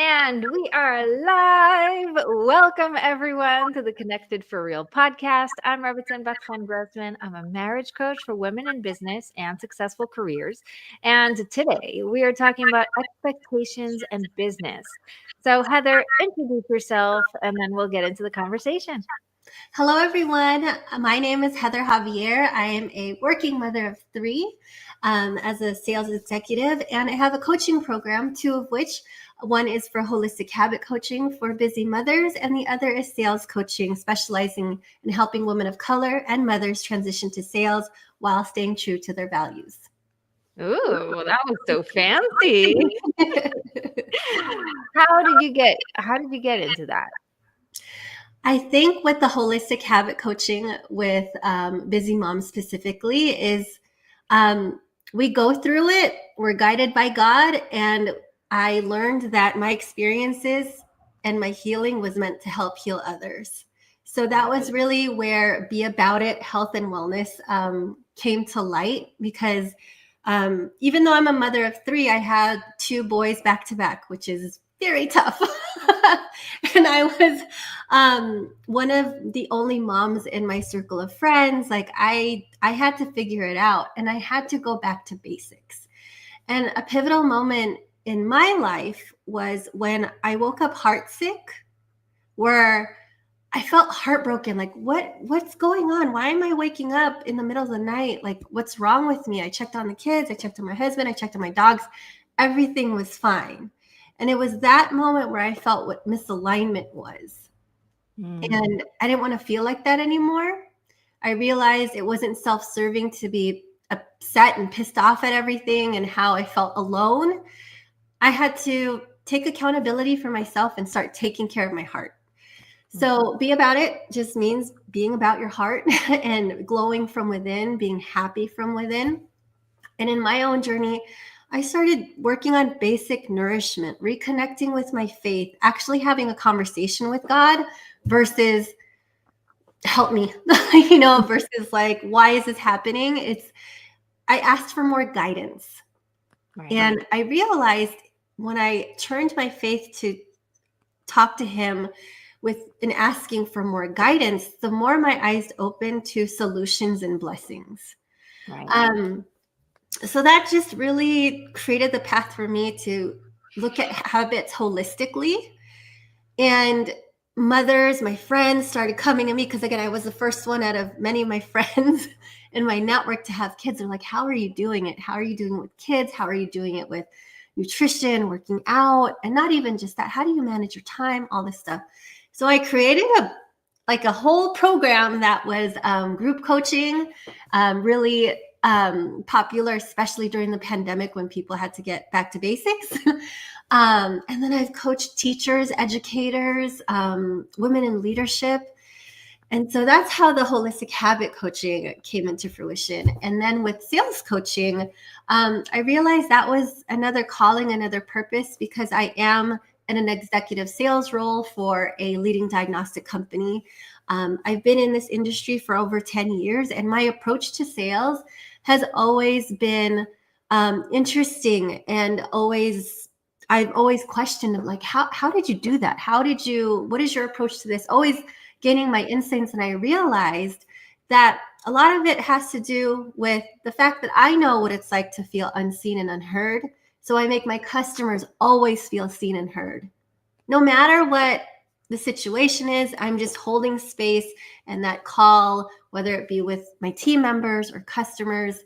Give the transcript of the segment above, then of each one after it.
And we are live. Welcome, everyone, to the Connected for Real podcast. I'm Rebbetzin Bat-Chen Grossman. I'm a marriage coach for women in business and successful careers. And today we are talking about expectations and business. So, Heather, introduce yourself and then we'll get into the conversation. Hello, everyone. My name is Heather Javier. I am a working mother of three as a sales executive, and I have a coaching program, two of which one is for holistic habit coaching for busy mothers, and the other is sales coaching, specializing in helping women of color and mothers transition to sales while staying true to their values. Ooh, well, that was so fancy. How did you get into that? I think with the holistic habit coaching with busy moms specifically is we go through it, we're guided by God, and I learned that my experiences and my healing was meant to help heal others. So that was really where Be About It, health and wellness came to light, because even though I'm a mother of three, I had two boys back to back, which is very tough. And I was one of the only moms in my circle of friends. Like I had to figure it out, and I had to go back to basics. And a pivotal moment in my life was when I woke up heartsick, where I felt heartbroken. Like, what's going on? Why am I waking up in the middle of the night? Like, what's wrong with me? I checked on the kids. I checked on my husband. I checked on my dogs. Everything was fine. And it was that moment where I felt what misalignment was. And I didn't want to feel like that anymore. I realized it wasn't self-serving to be upset and pissed off at everything and how I felt alone. I had to take accountability for myself and start taking care of my heart. So Be About It just means being about your heart and glowing from within, being happy from within. And in my own journey, I started working on basic nourishment, reconnecting with my faith, actually having a conversation with God versus help me, versus like, why is this happening? I asked for more guidance. Right. And I realized when I turned my faith to talk to him in asking for more guidance, the more my eyes opened to solutions and blessings. Right. So that just really created the path for me to look at habits holistically. And mothers, my friends started coming to me because, again, I was the first one out of many of my friends in my network to have kids. They're like, how are you doing it? How are you doing it with kids? How are you doing it with nutrition, working out? And not even just that, how do you manage your time? All this stuff. So I created a whole program that was group coaching, really popular, especially during the pandemic when people had to get back to basics. And then I've coached teachers, educators, women in leadership. And so that's how the holistic habit coaching came into fruition. And then with sales coaching, I realized that was another calling, another purpose, because I am in an executive sales role for a leading diagnostic company. I've been in this industry for over 10 years, and my approach to sales has always been interesting, and I've always questioned, like, how did you do that? What is your approach to this? Always gaining my instincts. And I realized that a lot of it has to do with the fact that I know what it's like to feel unseen and unheard. So I make my customers always feel seen and heard. No matter what the situation is, I'm just holding space and that call, whether it be with my team members or customers.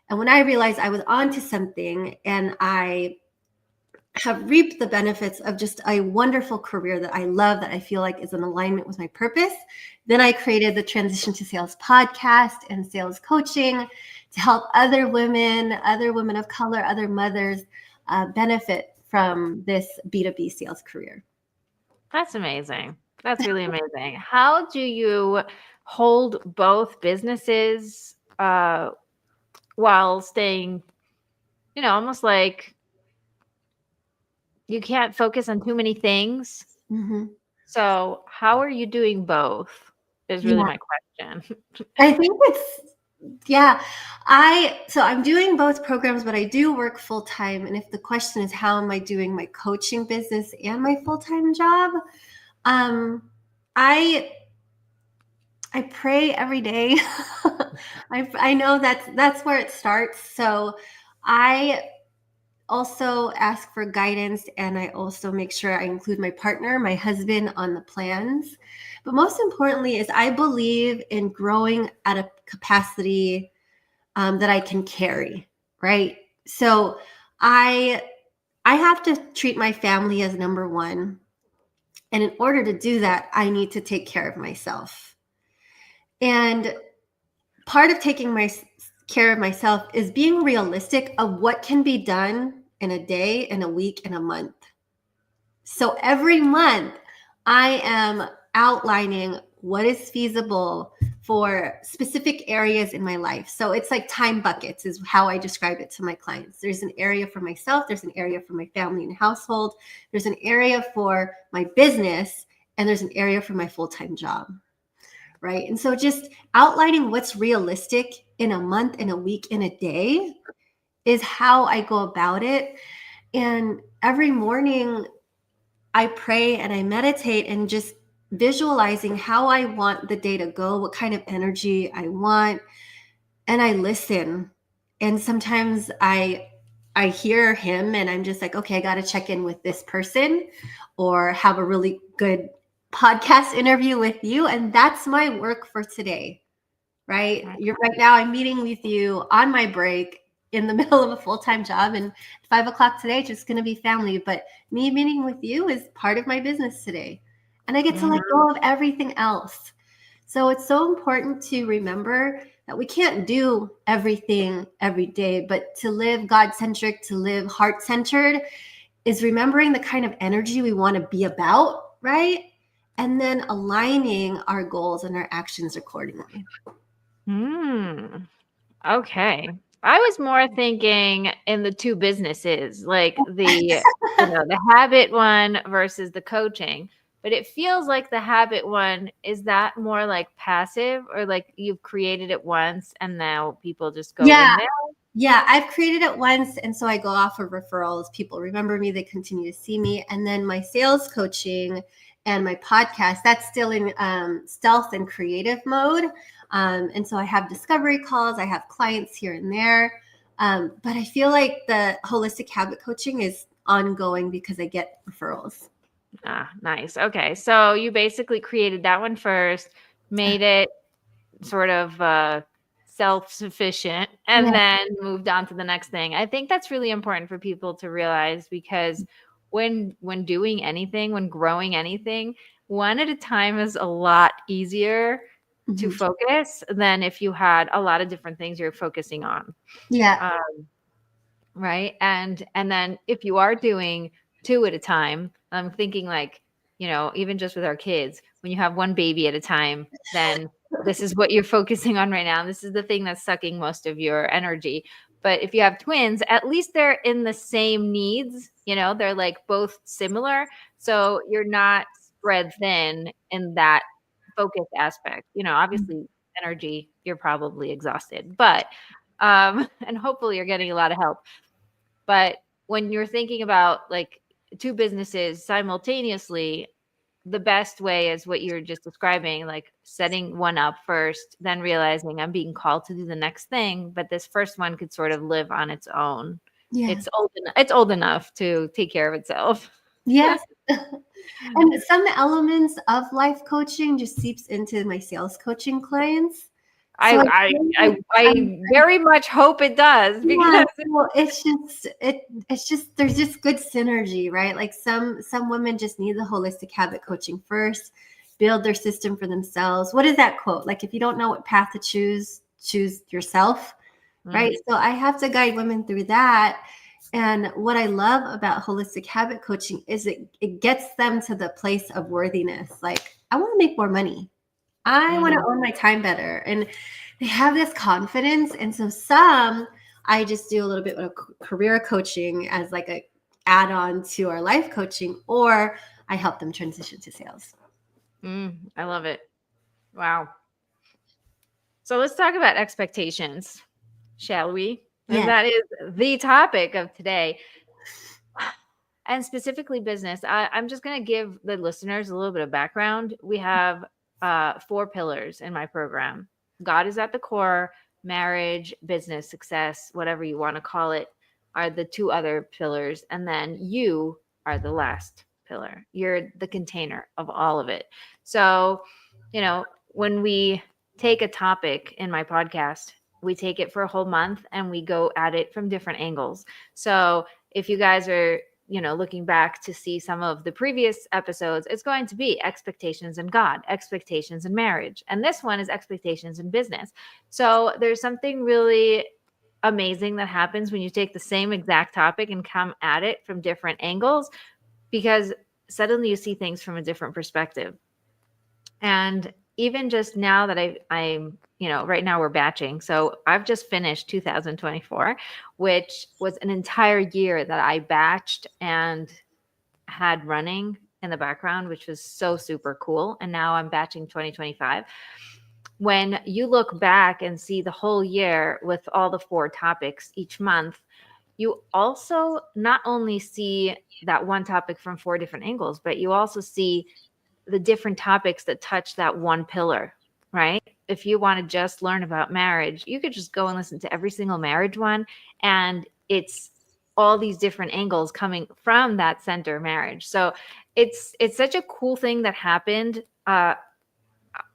And when I realized I was onto something, and I have reaped the benefits of just a wonderful career that I love, that I feel like is in alignment with my purpose, then I created the Transition to Sales podcast and sales coaching to help other women of color, other mothers benefit from this B2B sales career. That's amazing. That's really amazing. How do you hold both businesses while staying, almost like you can't focus on too many things? Mm-hmm. So how are you doing both is really my question. I think it's Yeah. So I'm doing both programs, but I do work full time. And if the question is how am I doing my coaching business and my full-time job, um, I I pray every day. I know that's where it starts. So I also ask for guidance, and I also make sure I include my partner, my husband, on the plans. But most importantly is I believe in growing at a capacity that I can carry, right? So I I have to treat my family as number one. And in order to do that, I need to take care of myself. And part of taking care of myself is being realistic of what can be done in a day, in a week, in a month. So every month, I am outlining what is feasible for specific areas in my life. So it's like time buckets, is how I describe it to my clients. There's an area for myself, there's an area for my family and household, there's an area for my business, and there's an area for my full time job. Right. And so just outlining what's realistic in a month, in a week, in a day is how I go about it. And every morning, I pray and I meditate and just visualizing how I want the day to go, what kind of energy I want, and I listen. And sometimes I hear him and I'm just like, okay, I got to check in with this person or have a really good podcast interview with you, and that's my work for today. Right? You're right now. I'm meeting with you on my break in the middle of a full-time job, and 5 o'clock today, just going to be family. But me meeting with you is part of my business today, and I get to let go of everything else. So it's so important to remember that we can't do everything every day, but to live God-centric, to live heart-centered, is remembering the kind of energy we want to be about, right? And then aligning our goals and our actions accordingly. Okay. I was more thinking in the two businesses, like the habit one versus the coaching. But it feels like the habit one, is that more like passive, or like you've created it once and now people just go Yeah. in there? Yeah, I've created it once, and so I go off of referrals. People remember me, they continue to see me. And then my sales coaching and my podcast, that's still in stealth and creative mode. And so I have discovery calls, I have clients here and there. But I feel like the holistic habit coaching is ongoing because I get referrals. Ah, nice. Okay. So you basically created that one first, made it sort of self-sufficient, and Yeah. then moved on to the next thing. I think that's really important for people to realize, because when doing anything, when growing anything, one at a time is a lot easier to Mhm. focus than if you had a lot of different things you're focusing on. Yeah. Right. And then if you are doing two at a time, I'm thinking like, even just with our kids, when you have one baby at a time, then this is what you're focusing on right now. This is the thing that's sucking most of your energy. But if you have twins, at least they're in the same needs, they're like both similar. So you're not spread thin in that focus aspect. Obviously energy, you're probably exhausted, but and hopefully you're getting a lot of help. But when you're thinking about like two businesses simultaneously, the best way is what you're just describing, like setting one up first, then realizing I'm being called to do the next thing, but this first one could sort of live on its own. Yeah. It's old enough to take care of itself. Yes. And some elements of life coaching just seeps into my sales coaching clients. I So I I feel I, like I very much hope it does, yeah, because so it's just there's just good synergy, right? Like some women just need the holistic habit coaching first, build their system for themselves. What is that quote? Like if you don't know what path to choose, choose yourself, right? So I have to guide women through that. And what I love about holistic habit coaching is it gets them to the place of worthiness. Like, I want to make more money. I want to own my time better. And they have this confidence. And so I just do a little bit of career coaching as like a add-on to our life coaching, or I help them transition to sales. I love it. Wow. So let's talk about expectations, shall we? And Yes. that is the topic of today, and specifically business. I'm just going to give the listeners a little bit of background. We have 4 pillars in my program. God is at the core, marriage, business, success, whatever you want to call it, are the 2 other pillars. And then you are the last pillar. You're the container of all of it. So, when we take a topic in my podcast, we take it for a whole month and we go at it from different angles. So, if you guys are looking back to see some of the previous episodes, it's going to be expectations in God, expectations in marriage. And this one is expectations in business. So there's something really amazing that happens when you take the same exact topic and come at it from different angles, because suddenly you see things from a different perspective. And even just now that I'm, right now we're batching. So I've just finished 2024, which was an entire year that I batched and had running in the background, which was so super cool. And now I'm batching 2025. When you look back and see the whole year with all the 4 topics each month, you also not only see that one topic from 4 different angles, but you also see the different topics that touch that one pillar, right? If you want to just learn about marriage, you could just go and listen to every single marriage one, and it's all these different angles coming from that center marriage. So it's such a cool thing that happened.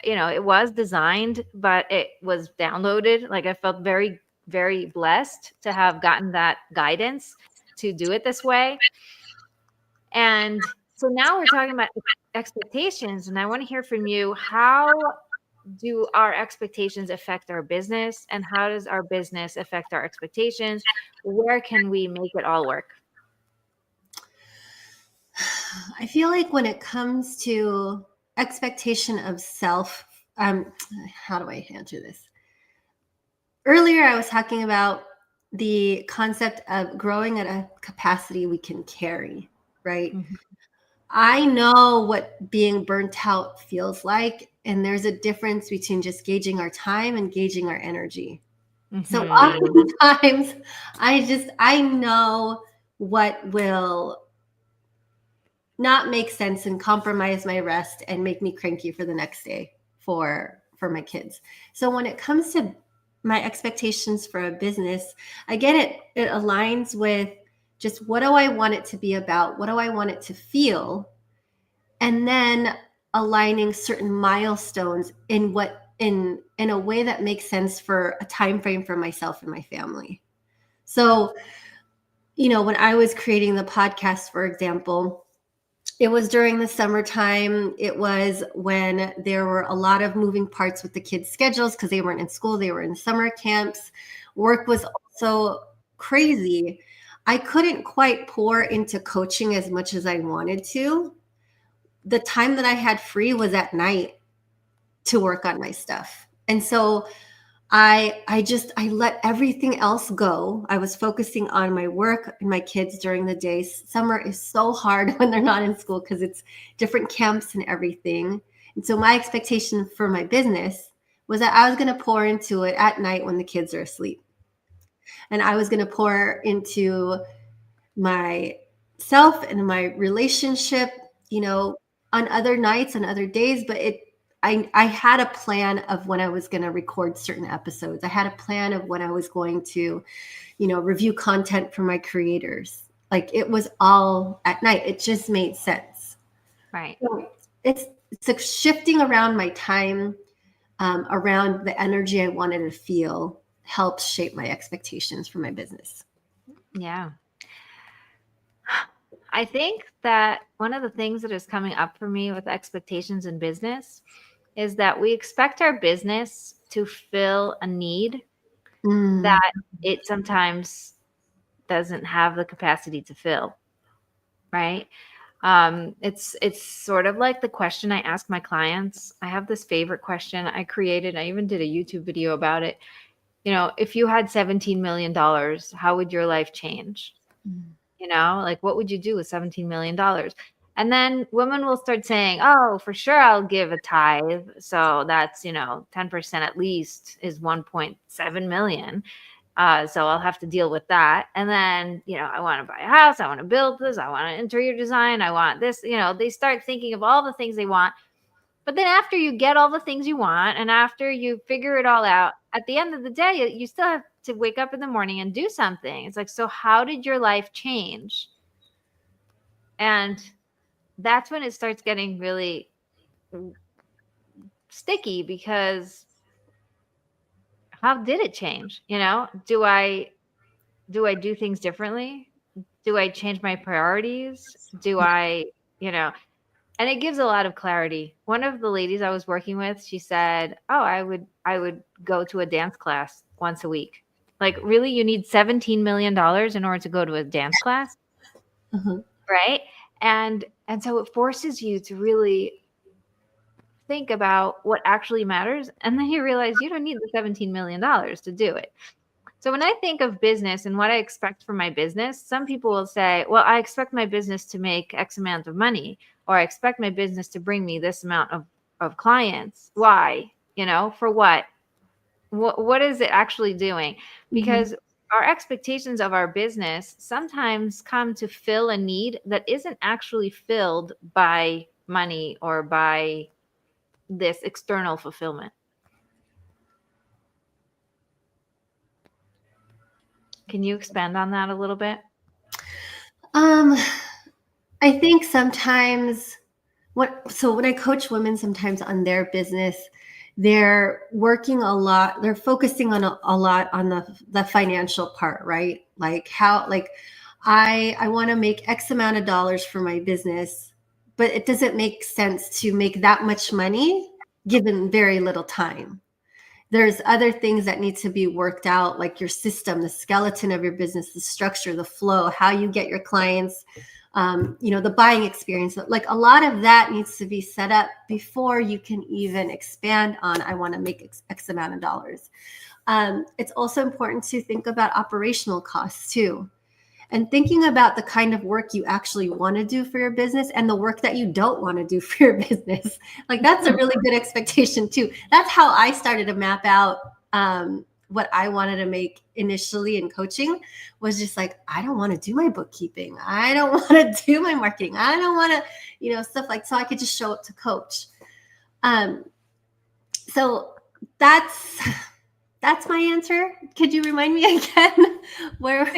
It was designed, but it was downloaded. Like, I felt very, very blessed to have gotten that guidance to do it this way. And so now we're talking about expectations, and I want to hear from you. How do our expectations affect our business, and how does our business affect our expectations? Where can we make it all work? I feel like when it comes to expectation of self, how do I answer this? Earlier, I was talking about the concept of growing at a capacity we can carry, right? Mhm. I know what being burnt out feels like, and there's a difference between just gauging our time and gauging our energy. So Mhm. oftentimes, I know what will not make sense and compromise my rest and make me cranky for the next day for my kids. So when it comes to my expectations for a business, again, it aligns with just what do I want it to be about? What do I want it to feel? And then aligning certain milestones in a way that makes sense for a time frame for myself and my family. So, when I was creating the podcast, for example, it was during the summertime. It was when there were a lot of moving parts with the kids' schedules because they weren't in school, they were in summer camps. Work was also crazy. I couldn't quite pour into coaching as much as I wanted to. The time that I had free was at night to work on my stuff. And so I let everything else go. I was focusing on my work and my kids during the day. Summer is so hard when they're not in school because it's different camps and everything. And so my expectation for my business was that I was going to pour into it at night when the kids are asleep. And I was going to pour into myself and my relationship, on other nights and other days, but I had a plan of when I was going to record certain episodes. I had a plan of when I was going to, review content from my creators. Like, it was all at night. It just made sense. Right. So it's like shifting around my time, around the energy I wanted to feel, helps shape my expectations for my business. Yeah. I think that one of the things that is coming up for me with expectations in business is that we expect our business to fill a need Mm. that it sometimes doesn't have the capacity to fill, right? It's sort of like the question I ask my clients. I have this favorite question I created. I even did a YouTube video about it. If you had $17 million, how would your life change? Mm. Like, what would you do with $17 million? And then women will start saying, oh, for sure, I'll give a tithe. So that's, 10% at least is 1.7 million. So I'll have to deal with that. And then, I want to buy a house. I want to build this. I want an interior design. I want this. They start thinking of all the things they want. But then after you get all the things you want and after you figure it all out, at the end of the day, you still have to wake up in the morning and do something. It's like, so how did your life change? And that's when it starts getting really sticky, because how did it change? Do I do things differently? Do I change my priorities? Do I, and it gives a lot of clarity. One of the ladies I was working with, she said, oh, I would go to a dance class once a week. Like, really, you need $17 million in order to go to a dance class? Uh-huh. Right. And so it forces you to really think about what actually matters. And then you realize you don't need the $17 million to do it. So when I think of business and what I expect from my business, some people will say, well, I expect my business to make X amount of money, or I expect my business to bring me this amount of clients. Why? For what? What is it actually doing? Because our expectations of our business sometimes come to fill a need that isn't actually filled by money or by this external fulfillment. Can you expand on that a little bit? I think sometimes when I coach women sometimes on their business, they're working a lot, they're focusing on a lot on the financial part, right? Like how, like I want to make X amount of dollars for my business, but it doesn't make sense to make that much money given very little time. There's other things that need to be worked out, like your system, the skeleton of your business, the structure, the flow, how you get your clients, the buying experience. Like a lot of that needs to be set up before you can even expand on, I want to make X amount of dollars. It's also important to think about operational costs too. And thinking about the kind of work you actually want to do for your business and the work that you don't want to do for your business. Like that's a really good expectation too. That's how I started to map out what I wanted to make initially in coaching, was just like, I don't want to do my bookkeeping. I don't want to do my marketing. I don't want to, stuff like, so I could just show up to coach. So that's my answer. Could you remind me again where?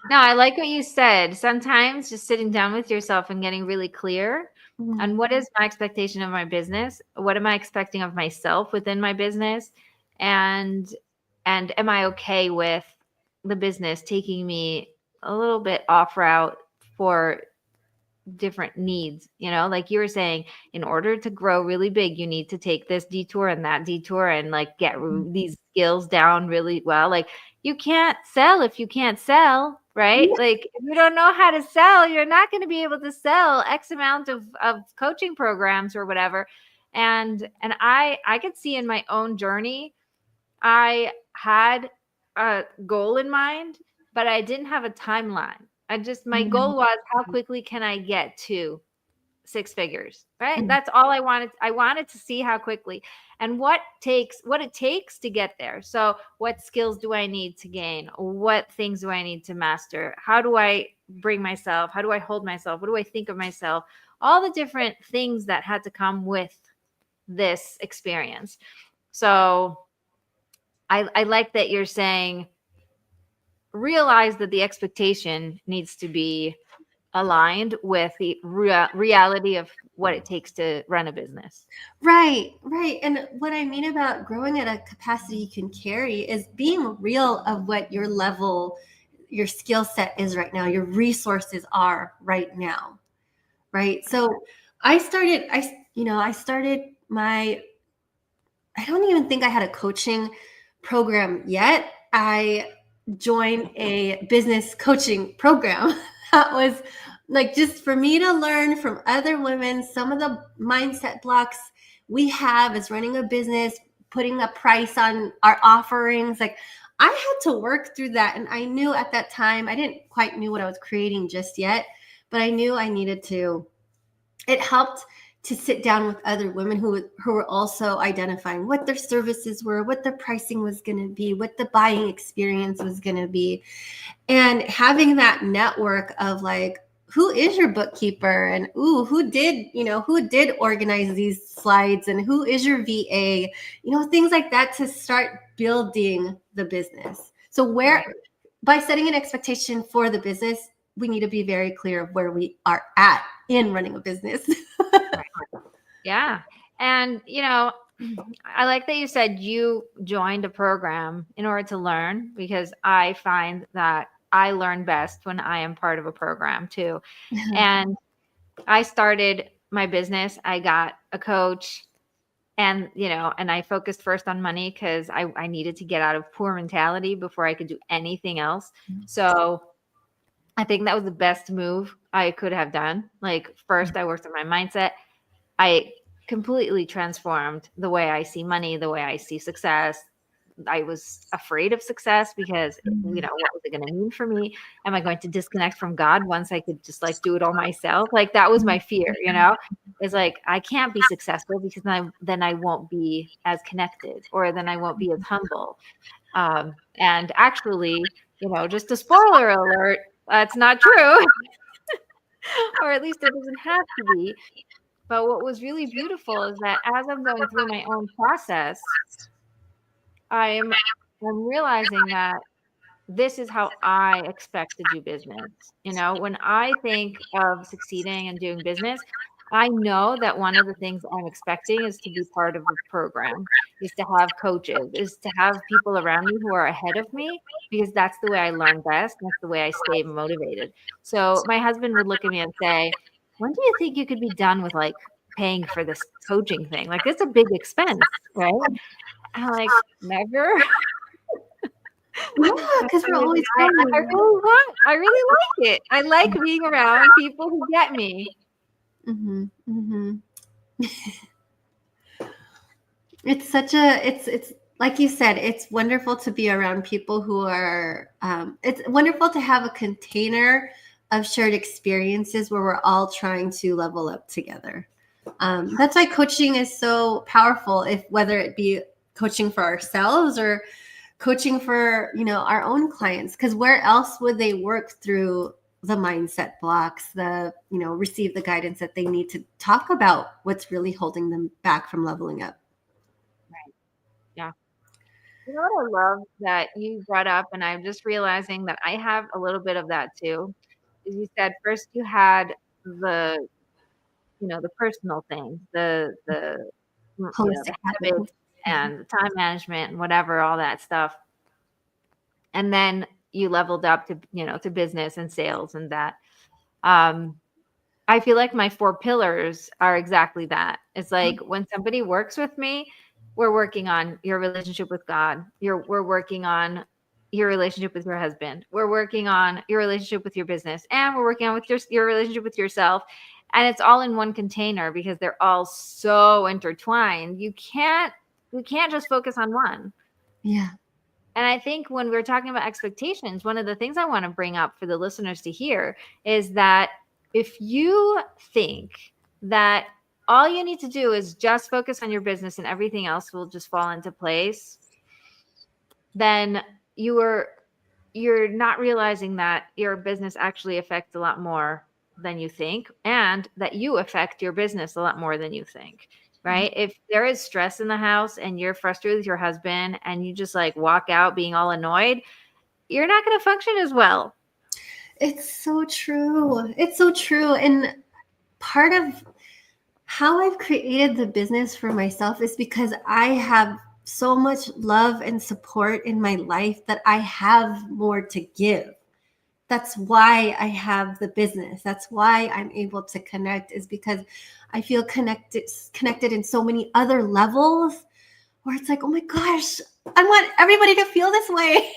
No, I like what you said. Sometimes just sitting down with yourself and getting really clear on what is my expectation of my business? What am I expecting of myself within my business? And am I okay with the business taking me a little bit off route for different needs? Like you were saying, in order to grow really big, you need to take this detour and that detour and like get these skills down really well. Like you can't sell if you can't sell, right? Like if you don't know how to sell, you're not going to be able to sell X amount of coaching programs or whatever. And I could see in my own journey, I had a goal in mind, but I didn't have a timeline. My goal was, how quickly can I get to 6 figures, right? That's all I wanted. I wanted to see how quickly and what it takes to get there. So what skills do I need to gain? What things do I need to master? How do I bring myself? How do I hold myself? What do I think of myself? All the different things that had to come with this experience. So I like that you're saying, realize that the expectation needs to be aligned with the reality of what it takes to run a business. Right. And what I mean about growing at a capacity you can carry is being real of what your level, your skill set is right now, your resources are right now. Right. So I started I don't even think I had a coaching program yet. I joined a business coaching program that was like just for me to learn from other women some of the mindset blocks we have as running a business, putting a price on our offerings. Like I had to work through that. And I knew at that time, I didn't quite knew what I was creating just yet, but I knew I needed to it helped to sit down with other women who were also identifying what their services were, what their pricing was going to be, what the buying experience was going to be. And having that network of like, who is your bookkeeper, and who did organize these slides, and who is your VA, things like that, to start building the business. So by setting an expectation for the business, we need to be very clear of where we are at in running a business. Yeah. And, I like that you said you joined a program in order to learn, because I find that I learn best when I am part of a program too. And I started my business. I got a coach, and, and I focused first on money because I needed to get out of poor mentality before I could do anything else. So I think that was the best move I could have done. Like, first I worked on my mindset. I completely transformed the way I see money, the way I see success. I was afraid of success because, what was it going to mean for me? Am I going to disconnect from God once I could just like do it all myself? Like, that was my fear, It's like, I can't be successful because then I won't be as connected, or then I won't be as humble. And actually, just a spoiler alert, that's not true. Or at least it doesn't have to be. But what was really beautiful is that as I'm going through my own process, I'm realizing that this is how I expect to do business. When I think of succeeding and doing business, I know that one of the things I'm expecting is to be part of a program, is to have coaches, is to have people around me who are ahead of me, because that's the way I learn best. That's the way I stay motivated. So my husband would look at me and say, when do you think you could be done with like paying for this coaching thing? Like, it's a big expense, right? I'm like, never. Yeah, because we're always I really like it. I like being around people who get me. It's like you said, it's wonderful to be around people who are, it's wonderful to have a container of shared experiences where we're all trying to level up together. That's why coaching is so powerful, whether it be coaching for ourselves or coaching for, our own clients, because where else would they work through the mindset blocks, receive the guidance that they need to talk about what's really holding them back from leveling up. Right. Yeah. You know what I love that you brought up, and I'm just realizing that I have a little bit of that too, is you said first you had the, the personal things, the Holistic habits and the time management and whatever, all that stuff. And then you leveled up to, to business and sales and that. I feel like my 4 pillars are exactly that. It's like when somebody works with me, we're working on your relationship with God. We're working on your relationship with your husband. We're working on your relationship with your business, and we're working on with your relationship with yourself. And it's all in one container because they're all so intertwined. You can't just focus on one. Yeah. And I think when we're talking about expectations, one of the things I want to bring up for the listeners to hear is that if you think that all you need to do is just focus on your business and everything else will just fall into place, then you're not realizing that your business actually affects a lot more than you think, and that you affect your business a lot more than you think. Right? If there is stress in the house and you're frustrated with your husband and you just like walk out being all annoyed, you're not going to function as well. It's so true. It's so true. And part of how I've created the business for myself is because I have so much love and support in my life that I have more to give. That's why I have the business. That's why I'm able to connect, is because I feel connected in so many other levels where it's like, oh my gosh, I want everybody to feel this way.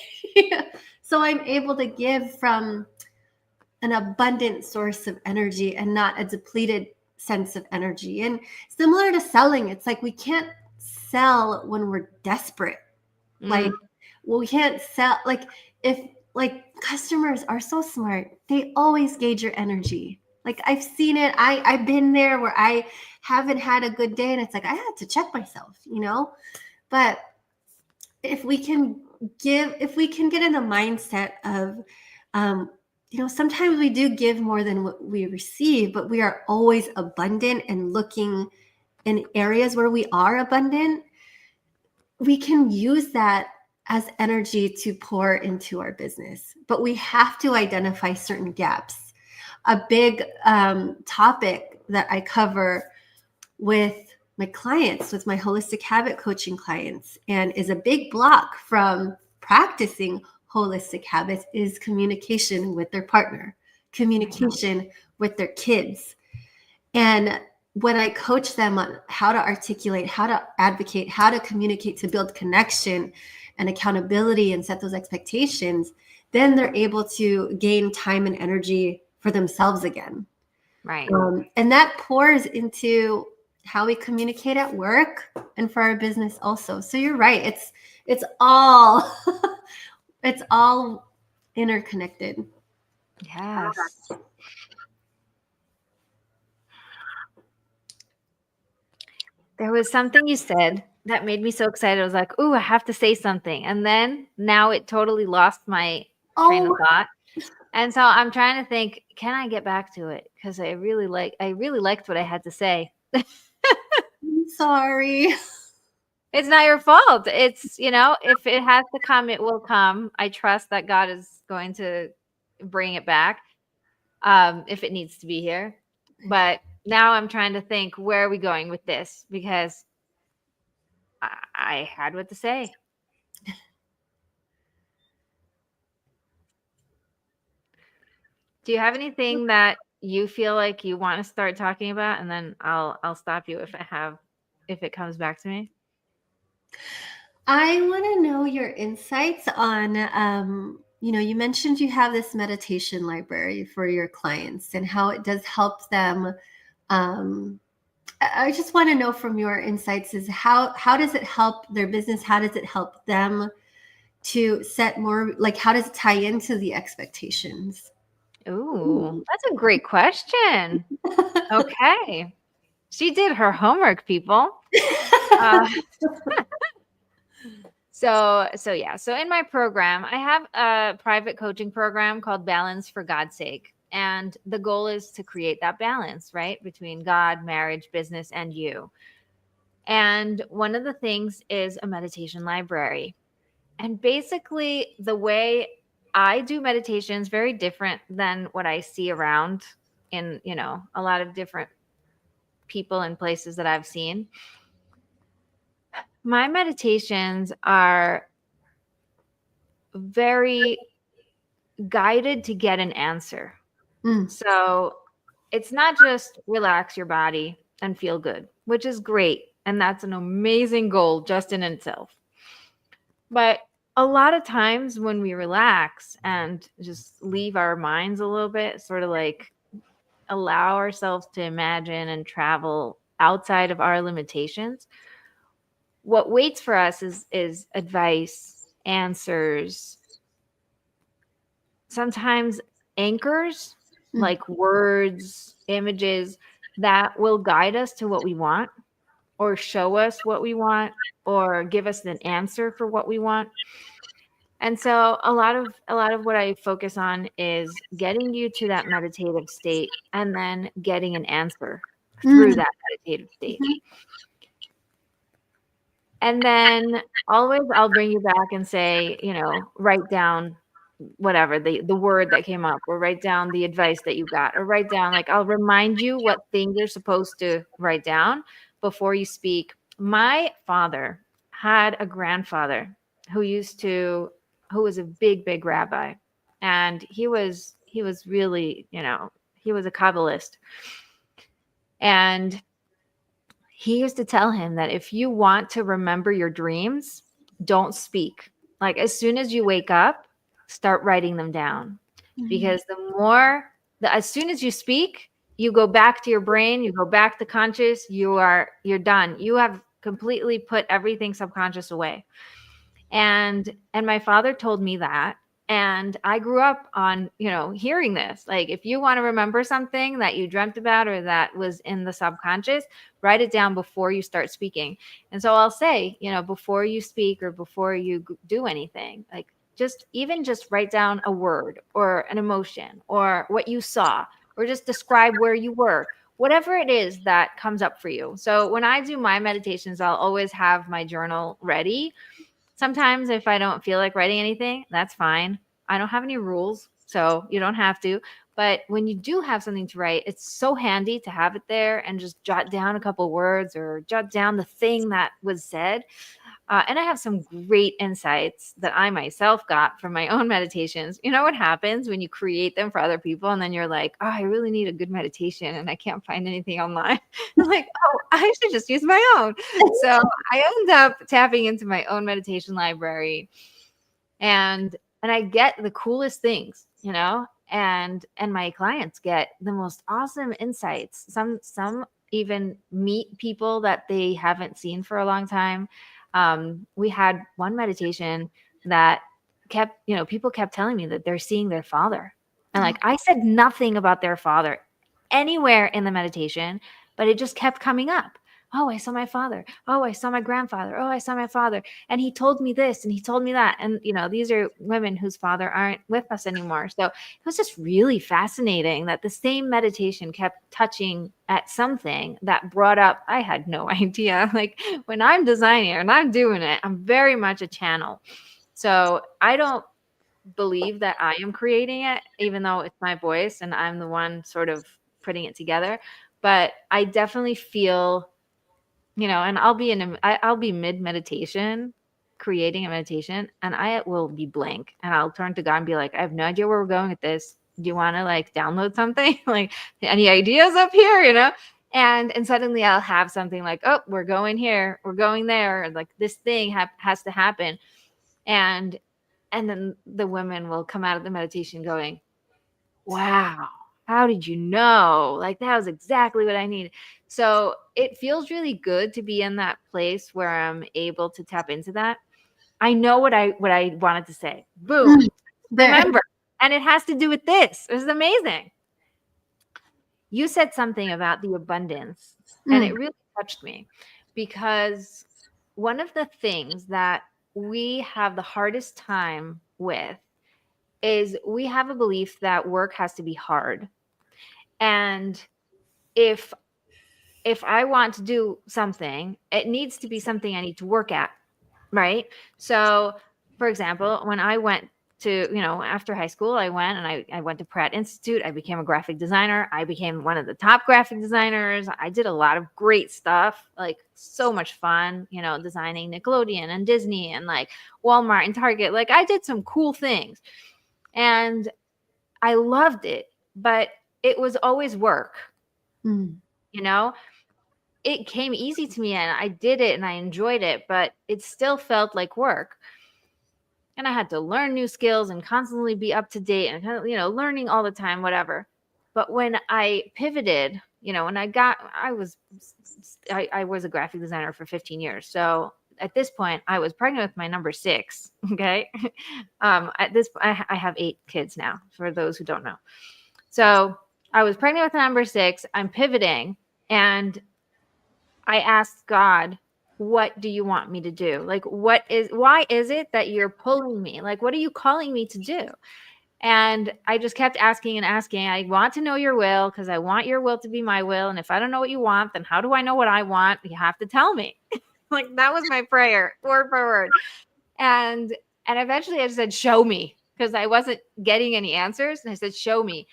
So I'm able to give from an abundant source of energy and not a depleted sense of energy. And similar to selling, it's like we can't sell when we're desperate. Like, well, we can't sell, like, if like customers are so smart, they always gauge your energy. Like I've seen it. I've been there where I haven't had a good day and it's like I had to check myself, But if we can get in a mindset of sometimes we do give more than what we receive, but we are always abundant and looking in areas where we are abundant, we can use that as energy to pour into our business. But we have to identify certain gaps. A big topic that I cover with my clients, with my holistic habit coaching clients, and is a big block from practicing holistic habits, is communication with their partner, communication with their kids. And when I coach them on how to articulate, how to advocate, how to communicate to build connection and accountability and set those expectations, then they're able to gain time and energy for themselves again. Right. And that pours into how we communicate at work and for our business also. So you're right. It's all it's all interconnected. Yes. There was something you said that made me so excited. I was like, "Ooh, I have to say something." And then now it totally lost my train of thought. And so I'm trying to think, can I get back to it? Because I really liked what I had to say. I'm sorry. It's not your fault. It's, if it has to come, it will come. I trust that God is going to bring it back if it needs to be here. But now I'm trying to think, where are we going with this? Because I had what to say. Do you have anything that you feel like you want to start talking about? And then I'll stop you if it comes back to me. I want to know your insights on, you mentioned you have this meditation library for your clients and how it does help them. I just want to know from your insights is how does it help their business? How does it help them to set more, like, how does it tie into the expectations? Ooh, that's a great question. Okay. She did her homework, people. So yeah. So in my program, I have a private coaching program called Balance for God's Sake. And the goal is to create that balance, right? Between God, marriage, business, and you. And one of the things is a meditation library. And basically the way I do meditation is very different than what I see around in, a lot of different people and places that I've seen. My meditations are very guided to get an answer. So it's not just relax your body and feel good, which is great. And that's an amazing goal just in itself. But a lot of times when we relax and just leave our minds a little bit, sort of like allow ourselves to imagine and travel outside of our limitations, what waits for us is advice, answers, sometimes anchors, like words, images that will guide us to what we want or show us what we want or give us an answer for what we want. And so a lot of what I focus on is getting you to that meditative state and then getting an answer through that meditative state. And then always I'll bring you back and say, write down whatever the word that came up, or write down the advice that you got, or write down, like, I'll remind you what things you're supposed to write down before you speak. My father had a grandfather who was a big rabbi, and he was really, he was a Kabbalist. And he used to tell him that if you want to remember your dreams, don't speak. Like, as soon as you wake up, start writing them down. Because as soon as you speak, you go back to your brain, you go back to conscious, you're done. You have completely put everything subconscious away. And my father told me that. And I grew up on, hearing this. Like, if you want to remember something that you dreamt about or that was in the subconscious, write it down before you start speaking. And so I'll say, before you speak or before you do anything, like, just write down a word or an emotion or what you saw, or just describe where you were, whatever it is that comes up for you. So when I do my meditations, I'll always have my journal ready. Sometimes if I don't feel like writing anything, that's fine. I don't have any rules, so you don't have to. But when you do have something to write, it's so handy to have it there and just jot down a couple words or jot down the thing that was said. And I have some great insights that I myself got from my own meditations. You know what happens when you create them for other people and then you're like, oh, I really need a good meditation and I can't find anything online. I'm like, oh, I should just use my own. So I end up tapping into my own meditation library, and I get the coolest things, and my clients get the most awesome insights. Some even meet people that they haven't seen for a long time. We had one meditation that people kept telling me that they're seeing their father. And like, I said nothing about their father anywhere in the meditation, but it just kept coming up. Oh, I saw my father. Oh, I saw my grandfather. Oh, I saw my father. And he told me this and he told me that. And, these are women whose father aren't with us anymore. So it was just really fascinating that the same meditation kept touching at something that brought up, I had no idea. Like, when I'm designing and I'm doing it, I'm very much a channel. So I don't believe that I am creating it, even though it's my voice and I'm the one sort of putting it together. But I definitely feel, and I'll be mid meditation, creating a meditation, and I will be blank, and I'll turn to God and be like, I have no idea where we're going with this. Do you want to like download something? Like, any ideas up here, And suddenly I'll have something like, oh, we're going here, we're going there, and like this thing has to happen. And then the women will come out of the meditation going, wow, how did you know? Like, that was exactly what I needed. So it feels really good to be in that place where I'm able to tap into that. I know what I wanted to say. Boom. Remember. And it has to do with this. It was amazing. You said something about the abundance, and it really touched me, because one of the things that we have the hardest time with is we have a belief that work has to be hard. And if I want to do something, it needs to be something I need to work at, right? So, for example, when I went to, after high school, I went and I went to Pratt Institute. I became a graphic designer. I became one of the top graphic designers. I did a lot of great stuff, like so much fun, designing Nickelodeon and Disney and like Walmart and Target. Like, I did some cool things and I loved it, but it was always work. It came easy to me and I did it and I enjoyed it, but it still felt like work. And I had to learn new skills and constantly be up to date and, learning all the time, whatever. But when I pivoted, when I was a graphic designer for 15 years. So at this point I was pregnant with my number 6. Okay. I have 8 kids now, for those who don't know. So I was pregnant with number 6. I'm pivoting and I asked God, what do you want me to do? Like, why is it that you're pulling me? Like, what are you calling me to do? And I just kept asking and asking. I want to know your will because I want your will to be my will. And if I don't know what you want, then how do I know what I want? You have to tell me. Like, that was my prayer, word for word. And eventually I just said, show me, because I wasn't getting any answers. And I said, show me.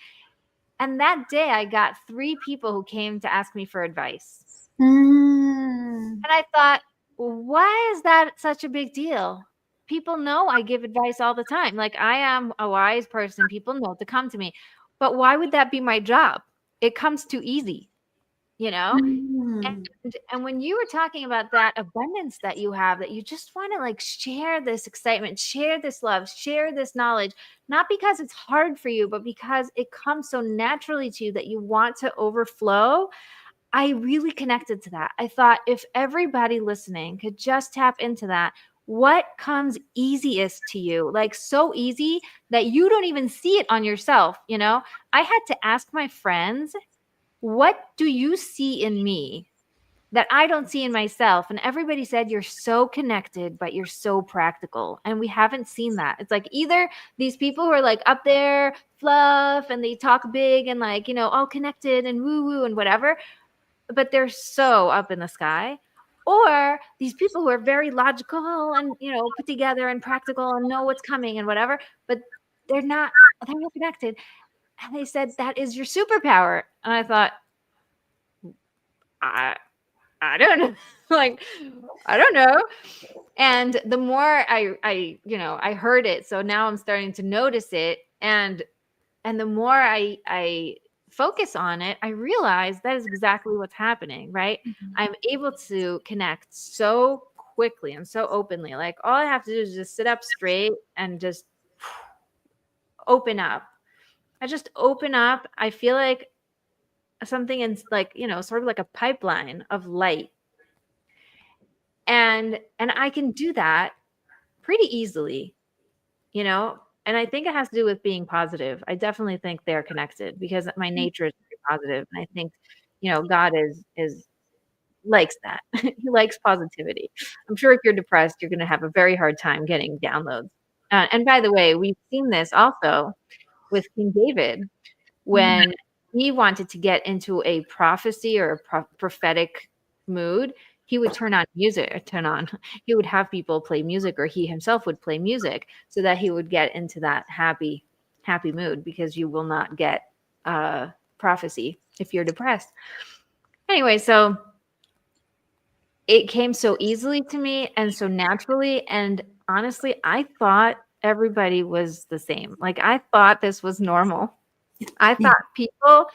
And that day I got 3 people who came to ask me for advice. And I thought, why is that such a big deal? People know I give advice all the time. Like, I am a wise person. People know to come to me. But why would that be my job? It comes too easy, And when you were talking about that abundance that you have, that you just want to like share this excitement, share this love, share this knowledge, not because it's hard for you, but because it comes so naturally to you that you want to overflow. I really connected to that. I thought, if everybody listening could just tap into that, what comes easiest to you, like so easy that you don't even see it on yourself. I had to ask my friends, what do you see in me that I don't see in myself? And everybody said, you're so connected, but you're so practical. And we haven't seen that. It's like either these people who are like up there, fluff, and they talk big and like, all connected and woo woo and whatever, but they're so up in the sky. Or these people who are very logical and, put together and practical and know what's coming and whatever, but they're not connected. And they said, that is your superpower. And I thought, I don't know. Like, I don't know. And the more I heard it, so now I'm starting to notice it. And the more I focus on it, I realize that is exactly what's happening, right? Mhm. I'm able to connect so quickly and so openly. Like all I have to do is just sit up straight and just open up. I just open up. I feel like something in like, sort of like a pipeline of light. And I can do that pretty easily, and I think it has to do with being positive. I definitely think they're connected because my nature is very positive, and I think, God is likes that. He likes positivity. I'm sure if you're depressed, you're going to have a very hard time getting downloads. And by the way, we've seen this also with King David when he wanted to get into a prophecy or a prophetic mood. He would he would have people play music, or he himself would play music so that he would get into that happy mood, because you will not get prophecy if you're depressed. Anyway, so it came so easily to me and so naturally. And honestly, I thought everybody was the same. Like I thought this was normal. I Yeah. thought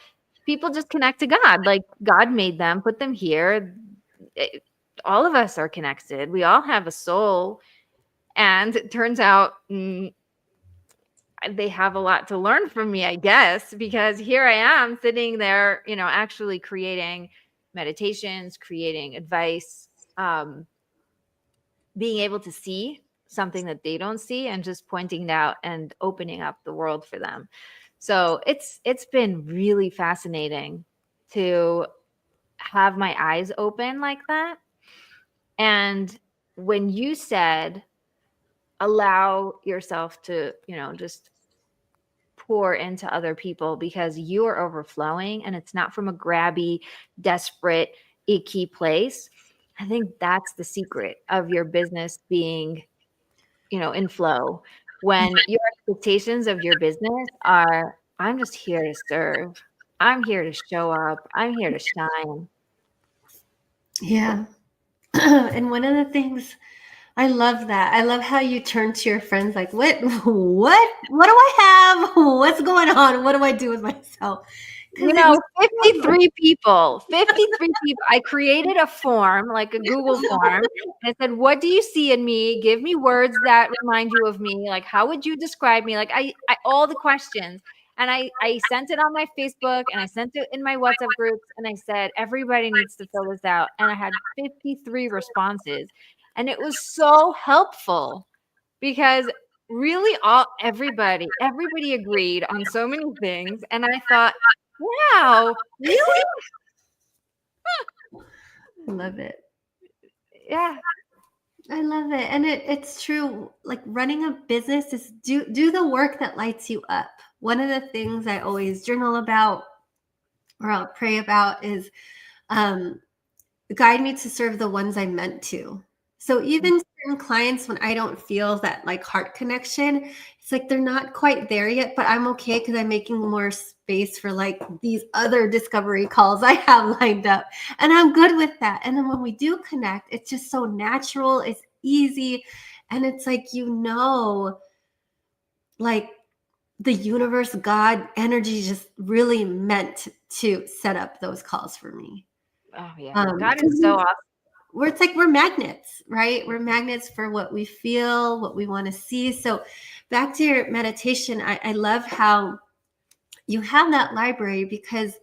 people just connect to God. Like God made them, put them here. All of us are connected. We all have a soul. And it turns out they have a lot to learn from me, I guess, because here I am sitting there, actually creating meditations, creating advice, being able to see something that they don't see and just pointing it out and opening up the world for them. So it's been really fascinating to have my eyes open like that. And when you said allow yourself to, just pour into other people because you are overflowing and it's not from a grabby, desperate, icky place. I think that's the secret of your business being, in flow. When your expectations of your business are, I'm just here to serve. I'm here to show up. I'm here to shine. Yeah. And one of the things I love that. I love how you turn to your friends like, what do I have? What's going on? What do I do with myself? Because 53 people, 53 people. I created a form, like a Google form. And I said, what do you see in me? Give me words that remind you of me. Like, how would you describe me? Like I all the questions. And I sent it on my Facebook and I sent it in my WhatsApp groups. And I said, everybody needs to fill this out. And I had 53 responses. And it was so helpful because really everybody agreed on so many things. And I thought, wow, really? I love it. Yeah. I love it. And it's true. Like running a business is do the work that lights you up. One of the things I always journal about or I'll pray about is um, guide me to serve the ones I'm meant to. So even certain clients, when I don't feel that like heart connection, it's like they're not quite there yet, but I'm okay because I'm making more space for like these other discovery calls I have lined up. And I'm good with that. And then when we do connect, it's just so natural, it's easy. And it's like, like the universe, God, energy just really meant to set up those calls for me. Oh, yeah. God is so awesome. Where it's like we're magnets, right? We're magnets for what we feel, what we want to see. So back to your meditation, I love how you have that library because,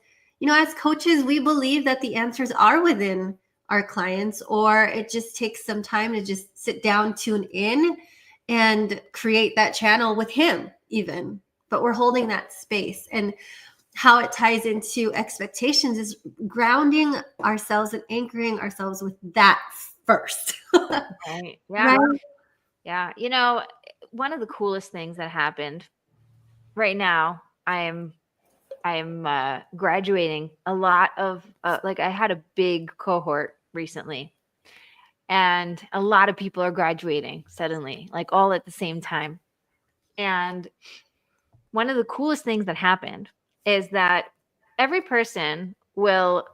as coaches, we believe that the answers are within our clients, or it just takes some time to just sit down, tune in, and create that channel with him even. But we're holding that space. And how it ties into expectations is grounding ourselves and anchoring ourselves with that first. Right. Right? Yeah. Yeah. One of the coolest things that happened right now, I'm graduating a lot of like I had a big cohort recently, and a lot of people are graduating suddenly, like all at the same time. And one of the coolest things that happened is that every person will,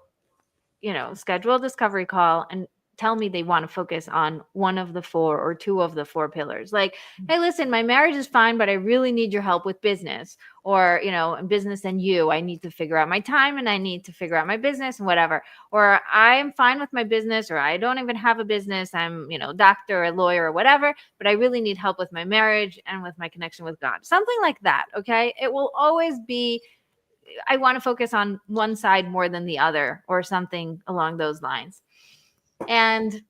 schedule a discovery call and tell me they want to focus on one of the four or two of the four pillars. Like, hey, listen, my marriage is fine, but I really need your help with business, or, business and you. I need to figure out my time, and I need to figure out my business and whatever. Or I'm fine with my business, or I don't even have a business. I'm, doctor or lawyer or whatever, but I really need help with my marriage and with my connection with God. Something like that. Okay. It will always be, I want to focus on one side more than the other, or something along those lines. And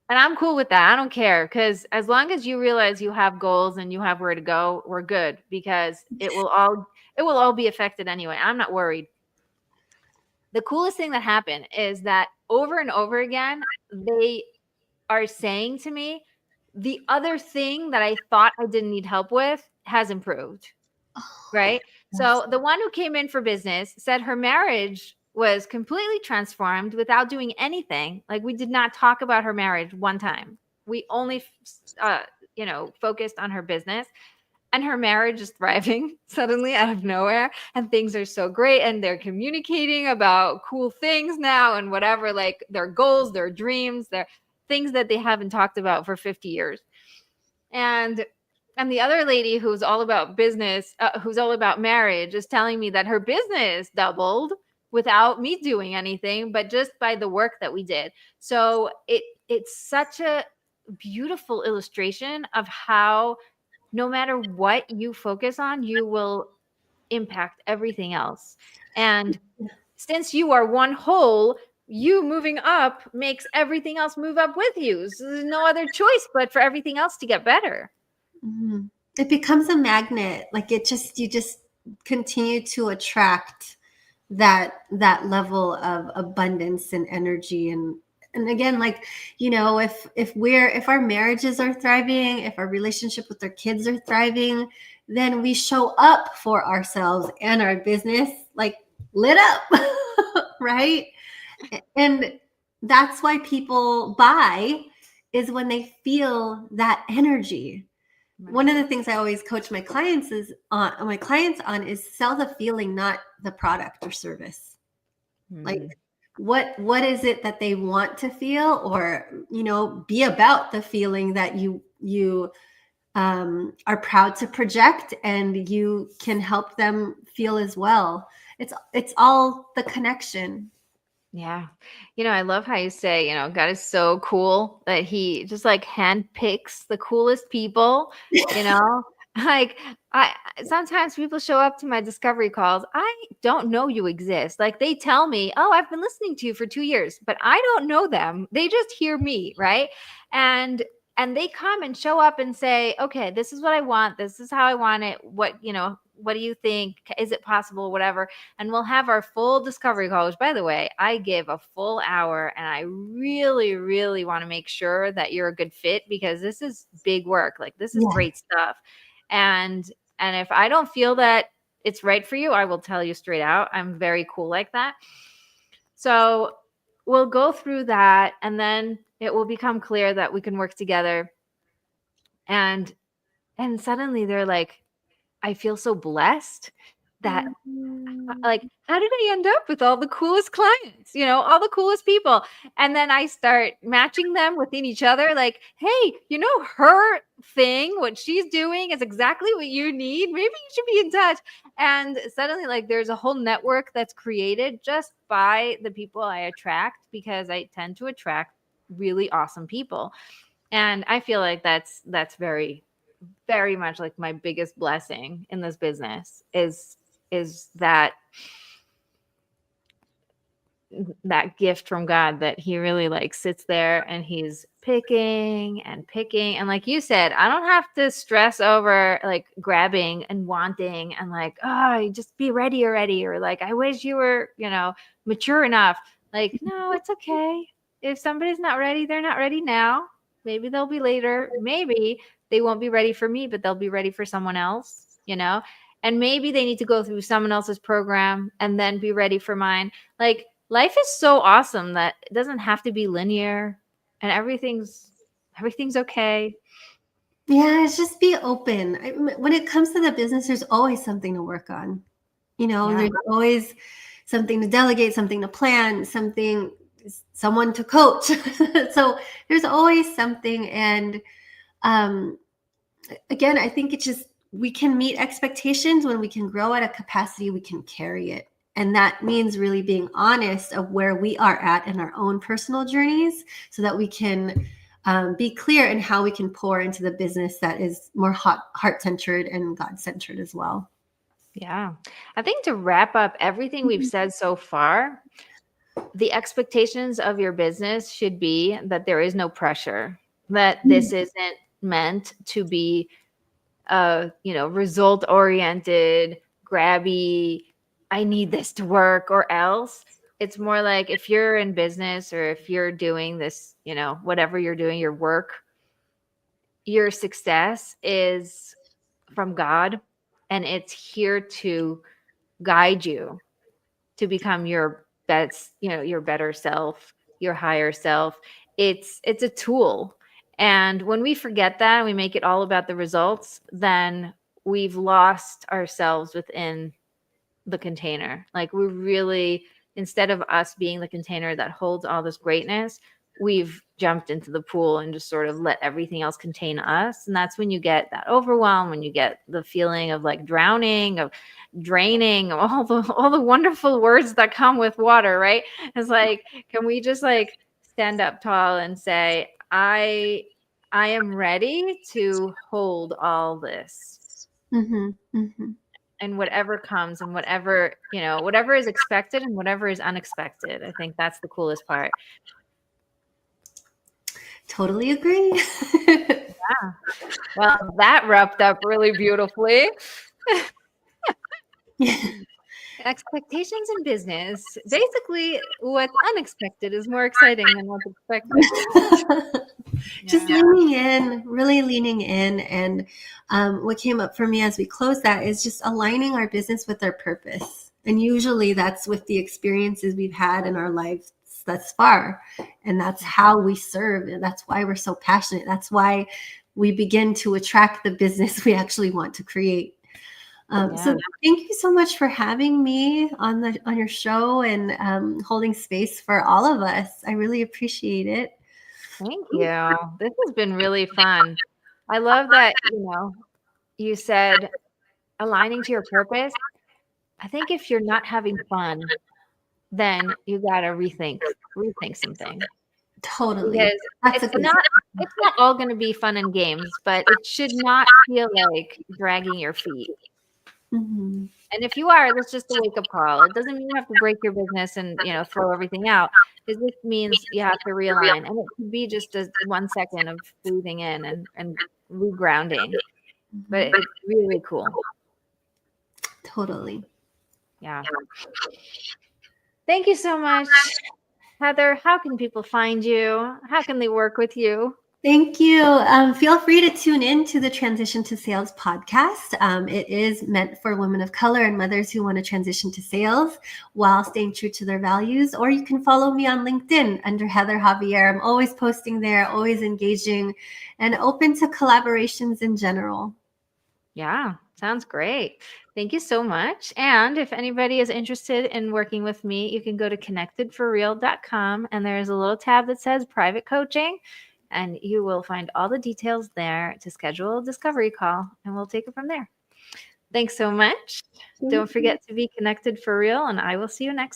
I'm cool with that. I don't care, because as long as you realize you have goals and you have where to go, we're good, because it will all be affected anyway. I'm not worried. The coolest thing that happened is that over and over again, they are saying to me, the other thing that I thought I didn't need help with has improved. Right? So the one who came in for business said her marriage was completely transformed without doing anything. Like, we did not talk about her marriage one time. We only, focused on her business, and her marriage is thriving suddenly out of nowhere. And things are so great. And they're communicating about cool things now and whatever, like their goals, their dreams, their things that they haven't talked about for 50 years. And the other lady who's all about business, who's all about marriage, is telling me that her business doubled without me doing anything, but just by the work that we did. So it's such a beautiful illustration of how no matter what you focus on, you will impact everything else. And since you are one whole, you moving up makes everything else move up with you. So there's no other choice but for everything else to get better. Mhm. It becomes a magnet. Like you just continue to attract that level of abundance and energy. And again, like, if our marriages are thriving, if our relationship with our kids are thriving, then we show up for ourselves and our business like lit up. Right? And that's why people buy, is when they feel that energy. One of the things I always coach my clients on is sell the feeling, not the product or service. Like, what is it that they want to feel, or be about the feeling that you are proud to project, and you can help them feel as well. It's all the connection. Yeah. I love how you say, God is so cool that he just like handpicks the coolest people, you know? Like, I sometimes people show up to my discovery calls. I don't know you exist. Like, they tell me, "Oh, I've been listening to you for 2 years," but I don't know them. They just hear me, right? And they come and show up and say, "Okay, this is what I want. This is how I want it. What do you think? Is it possible? Whatever." And we'll have our full discovery call, which, by the way, I give a full hour, and I really, really want to make sure that you're a good fit, because this is big work. Like, this is Yeah. great stuff. And if I don't feel that it's right for you, I will tell you straight out. I'm very cool like that. So we'll go through that, and then it will become clear that we can work together. And suddenly they're like, I feel so blessed that, like, how did I end up with all the coolest clients, all the coolest people? And then I start matching them within each other. Like, hey, her thing, what she's doing is exactly what you need. Maybe you should be in touch. And suddenly, like, there's a whole network that's created just by the people I attract, because I tend to attract really awesome people. And I feel like that's very, very much like my biggest blessing in this business is that that gift from God that he really like sits there and he's picking and picking. And like you said, I don't have to stress over like grabbing and wanting and like, oh, just be ready already. Or like, I wish you were, mature enough. Like, no, it's okay. If somebody's not ready, they're not ready now. Maybe they'll be later. Maybe they won't be ready for me, but they'll be ready for someone else. And maybe they need to go through someone else's program and then be ready for mine. Like, life is so awesome that it doesn't have to be linear and everything's okay. Yeah, it's just be open. When it comes to the business, there's always something to work on. Yeah. There's always something to delegate, something to plan, someone to coach. So there's always something. And um, again, I think it's just, we can meet expectations when we can grow at a capacity we can carry it. And that means really being honest of where we are at in our own personal journeys so that we can be clear in how we can pour into the business that is more heart-centered and God-centered as well. Yeah. I think to wrap up everything we've said so far, the expectations of your business should be that there is no pressure, that this isn't meant to be result oriented, grabby, I need this to work or else. It's more like if you're in business or if you're doing this, whatever you're doing, your work, your success is from God and it's here to guide you to become your best, your better self, your higher self. It's a tool. And when we forget that, we make it all about the results, then we've lost ourselves within the container. Like we really, instead of us being the container that holds all this greatness, we've jumped into the pool and just sort of let everything else contain us. And that's when you get that overwhelm, when you get the feeling of like drowning, of draining, all the wonderful words that come with water, right? It's like, can we just like stand up tall and say, I am ready to hold all this. Mm-hmm, mm-hmm. And whatever comes and whatever is expected and whatever is unexpected. I think that's the coolest part. Totally agree. Yeah. Well, that wrapped up really beautifully. Expectations in business. Basically, what's unexpected is more exciting than what's expected. Just leaning in, really leaning in. And what came up for me as we close that is just aligning our business with our purpose. And usually that's with the experiences we've had in our lives thus far. And that's how we serve. And that's why we're so passionate. That's why we begin to attract the business we actually want to create. So thank you so much for having me on your show and holding space for all of us. I really appreciate it. Thank you. This has been really fun. I love that, you said aligning to your purpose. I think if you're not having fun, then you got to rethink something. Totally. Because it's not all going to be fun and games, but it should not feel like dragging your feet. Mm-hmm. And if you are, that's just a wake-up call. It doesn't mean you have to break your business and, throw everything out. It just means you have to realign. And it could be just 1 second of breathing in and regrounding. But it's really cool. Totally. Yeah. Thank you so much. Heather, how can people find you? How can they work with you? Thank you. Feel free to tune in to the Transition to Sales podcast. It is meant for women of color and mothers who want to transition to sales while staying true to their values. Or you can follow me on LinkedIn under Heather Javier. I'm always posting there, always engaging, and open to collaborations in general. Yeah, sounds great. Thank you so much. And if anybody is interested in working with me, you can go to connectedforreal.com and there's a little tab that says private coaching. And you will find all the details there to schedule a discovery call, and we'll take it from there. Thanks so much. Don't forget to be connected for real, and I will see you next